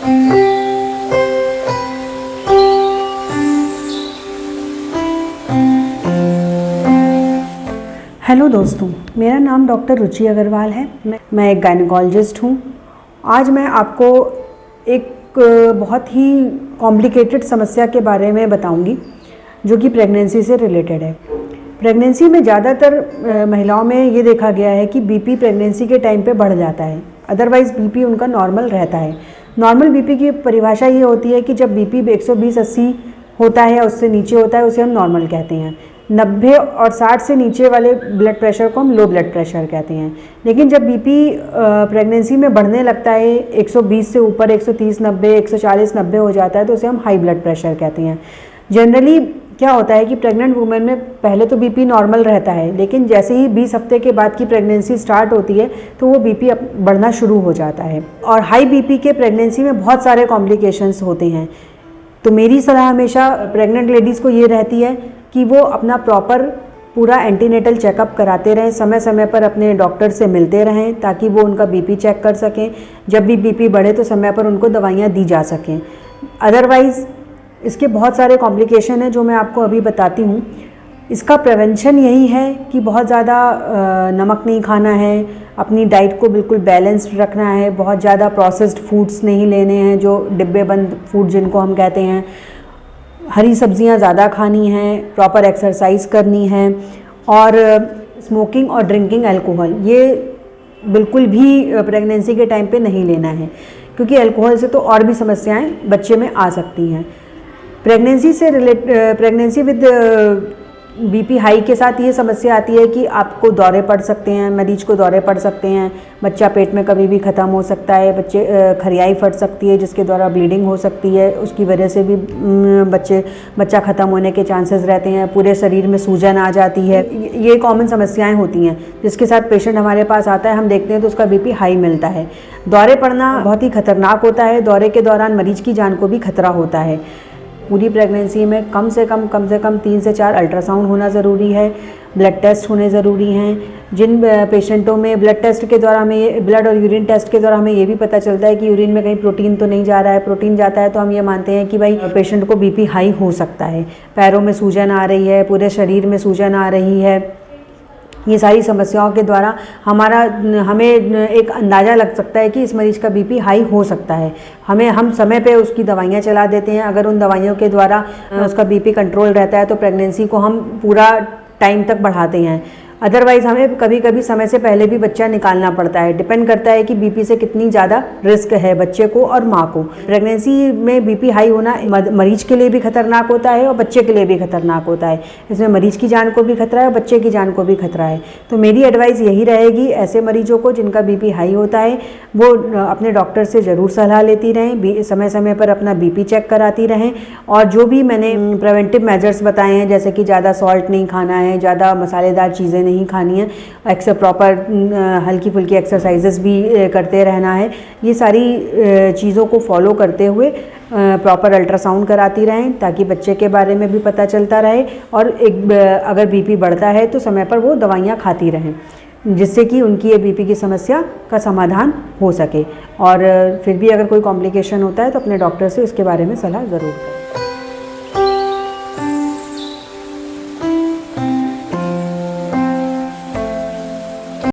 Hello दोस्तों, मेरा नाम डॉक्टर रुचि अग्रवाल है। मैं एक गायनेकोलॉजिस्ट हूँ। आज मैं आपको एक बहुत ही कॉम्प्लिकेटेड समस्या के बारे में बताऊंगी जो कि प्रेगनेंसी से रिलेटेड है। प्रेगनेंसी में ज़्यादातर महिलाओं में ये देखा गया है कि बीपी प्रेगनेंसी के टाइम पे बढ़ जाता है, अदरवाइज़ बीपी उनका नॉर्मल रहता है। नॉर्मल बीपी की परिभाषा ये होती है कि जब बीपी 120-80 होता है, उससे नीचे होता है, उसे हम नॉर्मल कहते हैं। 90 और 60 से नीचे वाले ब्लड प्रेशर को हम लो ब्लड प्रेशर कहते हैं। लेकिन जब बीपी प्रेगनेंसी में बढ़ने लगता है, 120 से ऊपर 130-90, 140-90 हो जाता है, तो उसे हम हाई ब्लड प्रेशर कहते हैं। जनरली क्या होता है कि प्रेग्नेंट वुमेन में पहले तो बीपी नॉर्मल रहता है, लेकिन जैसे ही 20 हफ्ते के बाद की प्रेगनेंसी स्टार्ट होती है तो वो बीपी बढ़ना शुरू हो जाता है। और हाई बीपी के प्रेगनेंसी में बहुत सारे कॉम्प्लिकेशंस होते हैं। तो मेरी सलाह हमेशा प्रेग्नेंट लेडीज़ को ये रहती है कि वो अपना प्रॉपर पूरा एंटीनेटल चेकअप कराते रहें, समय समय पर अपने डॉक्टर से मिलते रहें ताकि वो उनका बीपी चेक कर सकें। जब भी बीपी बढ़े तो समय पर उनको दवाइयाँ दी जा सकें। अदरवाइज़ इसके बहुत सारे कॉम्प्लिकेशन हैं जो मैं आपको अभी बताती हूँ। इसका प्रिवेंशन यही है कि बहुत ज़्यादा नमक नहीं खाना है, अपनी डाइट को बिल्कुल बैलेंस्ड रखना है, बहुत ज़्यादा प्रोसेस्ड फूड्स नहीं लेने हैं, जो डिब्बे बंद फूड जिनको हम कहते हैं। हरी सब्जियां ज़्यादा खानी हैं, प्रॉपर एक्सरसाइज करनी है, और स्मोकिंग और ड्रिंकिंग अल्कोहल ये बिल्कुल भी प्रेगनेंसी के टाइम पे नहीं लेना है, क्योंकि अल्कोहल से तो और भी समस्याएं बच्चे में आ सकती हैं। प्रेगनेंसी विद बीपी हाई के साथ ये समस्या आती है कि आपको दौरे पड़ सकते हैं, मरीज को दौरे पड़ सकते हैं, बच्चा पेट में कभी भी ख़त्म हो सकता है, खरियाई फट सकती है जिसके द्वारा ब्लीडिंग हो सकती है, उसकी वजह से भी बच्चा ख़त्म होने के चांसेस रहते हैं, पूरे शरीर में सूजन आ जाती है। ये कॉमन समस्याएं होती हैं जिसके साथ पेशेंट हमारे पास आता है, हम देखते हैं तो उसका बीपी हाई मिलता है। दौरे पड़ना बहुत ही खतरनाक होता है। दौरे के दौरान मरीज की जान को भी खतरा होता है। पूरी प्रेगनेंसी में कम से कम 3 से 4 अल्ट्रासाउंड होना ज़रूरी है, ब्लड टेस्ट होने ज़रूरी हैं। जिन पेशेंटों में ब्लड टेस्ट के द्वारा हमें ब्लड और यूरिन टेस्ट के द्वारा हमें ये भी पता चलता है कि यूरिन में कहीं प्रोटीन तो नहीं जा रहा है, प्रोटीन जाता है तो हम ये मानते हैं कि भाई पेशेंट को बीपी हाई हो सकता है। पैरों में सूजन आ रही है, पूरे शरीर में सूजन आ रही है, ये सारी समस्याओं के द्वारा हमें एक अंदाज़ा लग सकता है कि इस मरीज़ का बीपी हाई हो सकता है। हम समय पे उसकी दवाइयाँ चला देते हैं। अगर उन दवाइयों के द्वारा उसका बीपी कंट्रोल रहता है तो प्रेगनेंसी को हम पूरा टाइम तक बढ़ाते हैं। अदरवाइज़ हमें कभी कभी समय से पहले भी बच्चा निकालना पड़ता है। डिपेंड करता है कि बीपी से कितनी ज़्यादा रिस्क है बच्चे को और माँ को। प्रेगनेंसी में बीपी हाई होना मरीज के लिए भी खतरनाक होता है और बच्चे के लिए भी खतरनाक होता है। इसमें मरीज की जान को भी खतरा है और बच्चे की जान को भी खतरा है। तो मेरी एडवाइस यही रहेगी ऐसे मरीजों को जिनका बीपी हाई होता है वो अपने डॉक्टर से ज़रूर सलाह लेती रहें, समय समय पर अपना बीपी चेक कराती रहें, और जो भी मैंने प्रिवेंटिव मेजर्स बताए हैं जैसे कि ज़्यादा सॉल्ट नहीं खाना है, ज़्यादा मसालेदार चीज़ें नहीं खानी है, प्रॉपर हल्की फुल्की एक्सरसाइजेस भी करते रहना है, ये सारी चीज़ों को फॉलो करते हुए प्रॉपर अल्ट्रासाउंड कराती रहें ताकि बच्चे के बारे में भी पता चलता रहे, और अगर बीपी बढ़ता है तो समय पर वो दवाइयाँ खाती रहें जिससे कि उनकी ये बीपी की समस्या का समाधान हो सके। और फिर भी अगर कोई कॉम्प्लिकेशन होता है तो अपने डॉक्टर से इसके बारे में सलाह ज़रूर करें।